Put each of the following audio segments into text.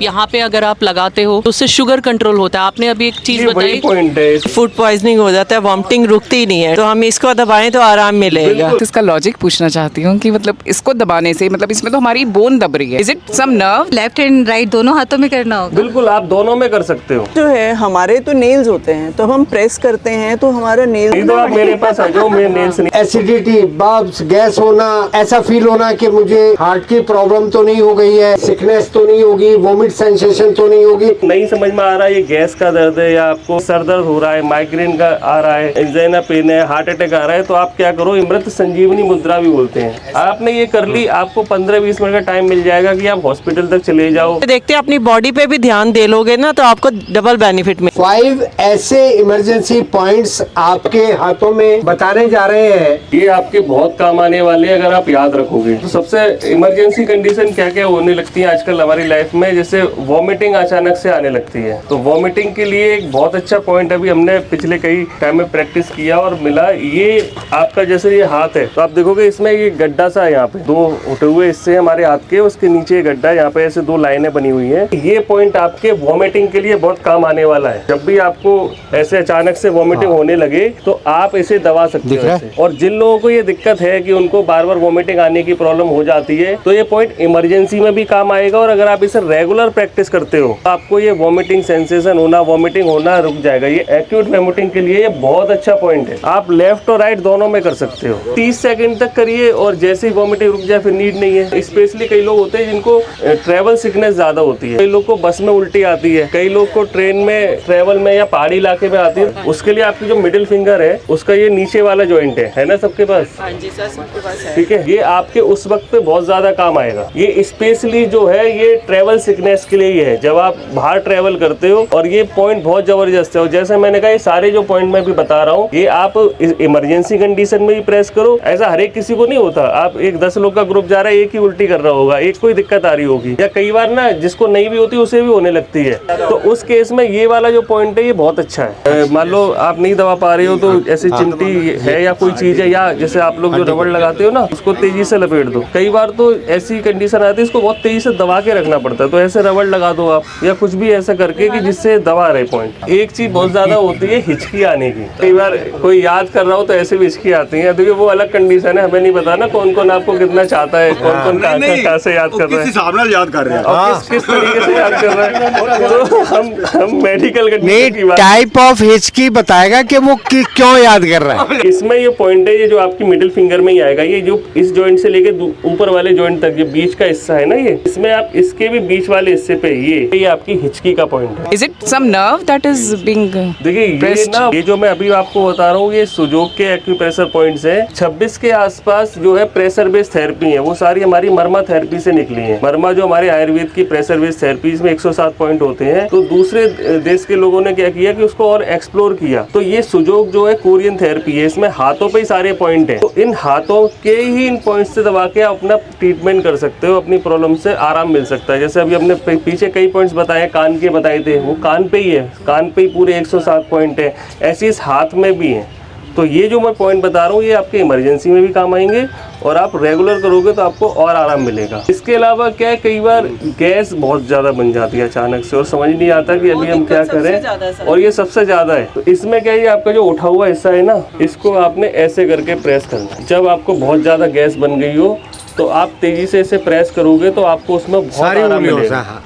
यहाँ पे अगर आप लगाते हो तो उससे शुगर कंट्रोल होता है। आपने अभी एक चीज बताई, पॉइंट है। फूड पॉइजनिंग हो जाता है, वॉमिटिंग रुकती ही नहीं है, तो हम इसको दबाएं तो आराम मिलेगा। तो इसका लॉजिक पूछना चाहती हूँ कि मतलब इसको दबाने से मतलब इसमें तो हमारी बोन दब रही है, is it some nerve? Left and right दोनों हाथों में करना होगा? बिल्कुल, आप दोनों में कर सकते हो। जो है हमारे तो नेल्स होते हैं, तो हम प्रेस करते हैं तो हमारा नहीं नेल तो आप मेरे पास आ जाओ, मैं नेल्स नहीं। एसिडिटी, बब्स, गैस होना, ऐसा फील होना कि मुझे हार्ट की प्रॉब्लम तो नहीं हो गई है, सिकनेस तो नहीं होगी, वोमिट सेंसेशन तो नहीं होगी। नहीं समझ में आ रहा है ये गैस का दर्द है या आपको सर दर्द हो रहा है, माइग्रेन का आ रहा है, एंजाइना पेन है, हार्ट अटैक आ रहा है, तो आप क्या करो, अमृत संजीवनी मुद्रा भी बोलते हैं। आपने ये कर ली, आपको 15-20 मिनट का टाइम मिल जाएगा कि आप हॉस्पिटल तक चले जाओ। देखते अपनी बॉडी पे भी ध्यान दे लोगे ना तो आपको डबल बेनिफिट में। 5 ऐसे इमरजेंसी पॉइंट्स आपके हाथों में बताने जा रहे हैं, ये आपके बहुत काम आने वाले हैं अगर आप याद रखोगे। तो सबसे इमरजेंसी कंडीशन क्या क्या होने लगती है आजकल हमारी लाइफ में, जैसे वॉमिटिंग अचानक से आने लगती है। तो वॉमिटिंग के लिए एक बहुत अच्छा पॉइंट अभी हमने पिछले कई टाइम में प्रैक्टिस किया और मिला, ये आपका जैसे ये हाथ है तो आप देखोगे इसमें ये गड्ढा सा है, यहाँ पे 2 उठे हुए हिस्से हमारे हाथ के, उसके नीचे ये गड्ढा, यहाँ पे ऐसे 2 लाइनें बनी हुई है। ये पॉइंट आपके वॉमिटिंग के लिए बहुत काम आने वाला है। जब भी आपको ऐसे अचानक से वॉमिटिंग होने लगे तो आप इसे दबा सकते हो ऐसे। और जिन लोगों को ये दिक्कत है कि उनको बार बार वॉमिटिंग आने की प्रॉब्लम हो जाती है तो ये पॉइंट इमरजेंसी में भी काम आएगा। और अगर आप इसे रेगुलर प्रैक्टिस करते हो तो आपको ये वॉमिटिंग सेंसेशन होना, वॉमिटिंग होना रुक जाएगा। ये एक्यूट वॉमिटिंग के लिए ये बहुत अच्छा पॉइंट है। आप लेफ्ट और राइट दोनों में कर सकते हो। 30 सेकंड तक करिए और जैसे ही वॉमिटिंग रुक जाए फिर नीड नहीं है। स्पेशली कई लोग होते हैं जिनको ट्रेवल सिकनेस ज्यादा होती है, कई लोग को बस में उल्टी आती है, कई लोग को ट्रेन में ट्रेवल में या पहाड़ी इलाके में आती है। उसके लिए आपकी जो मिडिल फिंगर है उसका ये नीचे वाला जॉइंट है ना सबके पास? हाँ जी सर, सबके पास है। ठीक है, ये आपके उस वक्त पे बहुत ज्यादा काम आएगा। ये स्पेशली जो है ये ट्रेवल सिकनेस के लिए ही है, जब आप बाहर ट्रेवल करते हो। और ये पॉइंट बहुत जबरदस्त है। और जैसे मैंने कहा ये सारे जो पॉइंट मैं भी बता रहा हूँ ये आप इमरजेंसी कंडीशन में भी प्रेस करो। ऐसा हर एक किसी को नहीं होता। आप एक 10 लोग का ग्रुप जा रहा है, एक ही उल्टी कर रहा होगा, एक कोई दिक्कत आ रही होगी, या कई बार ना जिसको नहीं भी होती उसे भी होने लगती है। तो उस केस में ये वाला जो पॉइंट है ये बहुत अच्छा है। मान लो आप नहीं दबा पा रहे हो तो ऐसी चिमटी है या कोई चीज है, या जैसे आप लोग जो रबड़ लगाते हो ना उसको तेजी से लपेट दो। कई बार तो ऐसी कंडीशन आती है इसको बहुत तेजी से दबा के रखना पड़ता है, तो ऐसे रबड़ लगा दो आप, या कुछ भी ऐसा करके कि जिससे दबा रहे पॉइंट। एक चीज बहुत ज्यादा होती है हिचकी आने की। कई बार कोई याद कर रहा हो तो ऐसे भी हिचकी आती है। देखिए वो अलग कंडीशन है, हमें नहीं पता ना कौन कौन आपको कितना चाहता है, कौन कौन कहाँ से याद कर रहा है, हिसाब ਨਾਲ याद कर रहे हैं, और किस तरीके से याद कर रहा है। तो हम मेडिकल कंडीशन की बात, टाइप ऑफ हिचकी बताएगा कि वो क्यों याद कर रहा है। इसमें ये पॉइंट है, ये जो आपकी मिडिल फिंगर में ही आएगा, ये जो इस जॉइंट से लेके ऊपर वाले जॉइंट तक, ये बीच का हिस्सा है ना, ये इसमें आप इसके भी बीच वाले हिस्से पे ये आपकी हिचकी का पॉइंट है। Is it some nerve that is being देखिए ये ना, ये जो मैं अभी आपको बता रहा हूँ ये सुजोग के एक्यूप्रेशर पॉइंट्स है। 26 के आसपास जो है प्रेशर बेस्ड थेरेपी है, वो सारी हमारी मर्मा थेरेपी से निकली है। मर्मा जो हमारे आयुर्वेद की प्रेशर बेस्ड थेरेपी में 107 पॉइंट होते हैं। तो दूसरे देश के लोगों ने क्या किया कि उसको और एक्सप्लोर किया। तो ये सुजोग जो है कोरियन थेरेपी है, इसमें हाथों पे ही सारे पॉइंट है। तो इन हाथों के ही इन पॉइंट से दबा के आप अपना ट्रीटमेंट कर सकते हो, अपनी प्रॉब्लम से आराम मिल सकता है। जैसे अभी हमने पीछे कई पॉइंट्स बताए, कान के बताए थे, वो कान पे ही है, कान पे ही पूरे 107 पॉइंट है। ऐसे इस हाथ में भी है। तो ये जो मैं पॉइंट बता रहा हूँ ये आपके इमरजेंसी में भी काम आएंगे और आप रेगुलर करोगे तो आपको और आराम मिलेगा। इसके अलावा क्या है, कई बार गैस बहुत ज़्यादा बन जाती है अचानक से और समझ नहीं आता कि अभी हम क्या करें, और ये सबसे ज़्यादा है। तो इसमें क्या है, आपका जो उठा हुआ हिस्सा है ना, इसको आपने ऐसे करके प्रेस करना है। जब आपको बहुत ज़्यादा गैस बन गई हो तो आप तेज़ी से इसे प्रेस करोगे तो आपको उसमें बहुत आराम मिलेगा।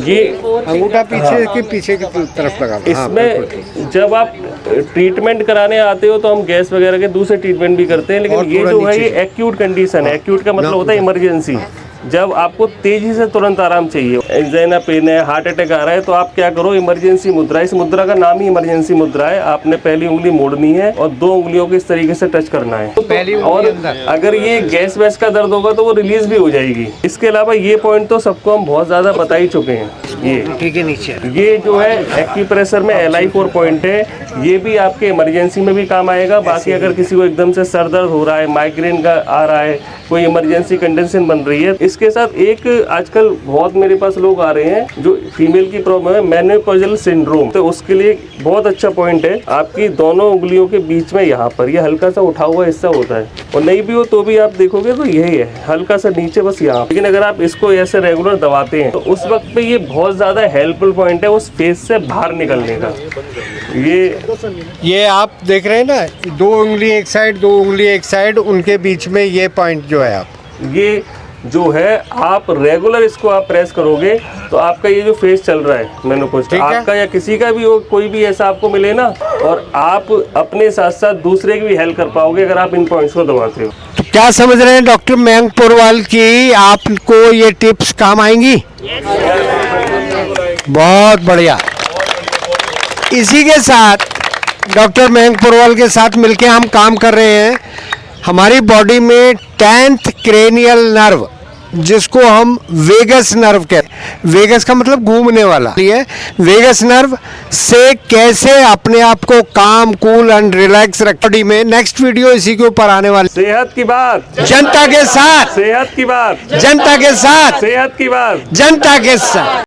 ये अंगूठा पीछे की तरफ लगा। इसमें जब आप ट्रीटमेंट कराने आते हो तो हम गैस वगैरह के दूसरे ट्रीटमेंट भी करते हैं, लेकिन ये जो है ये एक्यूट कंडीशन है। एक्यूट का मतलब होता है इमरजेंसी, जब आपको तेजी से तुरंत आराम चाहिए, एंजाइना पेन है, हार्ट अटैक आ रहा है, तो आप क्या करो, इमरजेंसी मुद्रा, इस मुद्रा का नाम ही इमरजेंसी मुद्रा है। आपने पहली उंगली मोड़नी है और 2 उंगलियों को इस तरीके से टच करना है। और अगर ये गैस वैस का दर्द होगा तो वो रिलीज भी हो जाएगी। इसके अलावा ये पॉइंट तो सबको हम बहुत ज्यादा बता ही चुके हैं। ये जो है एक्यूप्रेशर में LI4 पॉइंट है, ये भी आपके इमरजेंसी में भी काम आएगा। बाकी अगर किसी को एकदम से सर दर्द हो रहा है, माइग्रेन का आ रहा है, कोई इमरजेंसी कंडीशन बन रही है, इस इसके साथ एक आजकल बहुत मेरे पास लोग आ रहे हैं जो फीमेल की प्रॉब्लम है मेनोपॉजल सिंड्रोम, तो उसके लिए बहुत अच्छा पॉइंट है आपकी दोनों उंगलियों के बीच में यहाँ पर ये हल्का सा उठा हुआ हिस्सा होता है, और नहीं भी हो तो भी आप देखोगे तो यही है हल्का सा नीचे बस यहाँ। लेकिन अगर आप इसको ऐसे रेगुलर दबाते हैं तो उस वक्त पे ये बहुत ज्यादा हेल्पफुल पॉइंट है उस फेस से बाहर निकलने का। ये आप देख रहे हैं ना, 2 उंगली एक साइड 2 उंगली एक साइड, उनके बीच में ये पॉइंट जो है आप ये जो है आप रेगुलर इसको आप प्रेस करोगे तो आपका ये जो फेस चल रहा है मेनोपॉज ठीक है। आपका या किसी का भी हो, कोई भी ऐसा आपको मिले ना, और आप अपने साथ साथ दूसरे की भी हेल्प कर पाओगे अगर आप इन पॉइंट्स को दबाते हो। तो क्या समझ रहे हैं डॉक्टर मयंक पुरवाल की आपको ये टिप्स काम आएंगी? बहुत बढ़िया। इसी के साथ डॉक्टर मयंक पुरवाल के साथ मिलके हम काम कर रहे हैं। हमारी बॉडी में 10th क्रेनियल नर्व, जिसको हम वेगस नर्व कहते हैं, वेगस का मतलब घूमने वाला, ये वेगस नर्व से कैसे अपने आप को काम कूल एंड रिलैक्स रख। बॉडी में नेक्स्ट वीडियो इसी के ऊपर आने वाली। सेहत की बात जनता के साथ, सेहत की बात जनता के साथ, सेहत की बात जनता के साथ।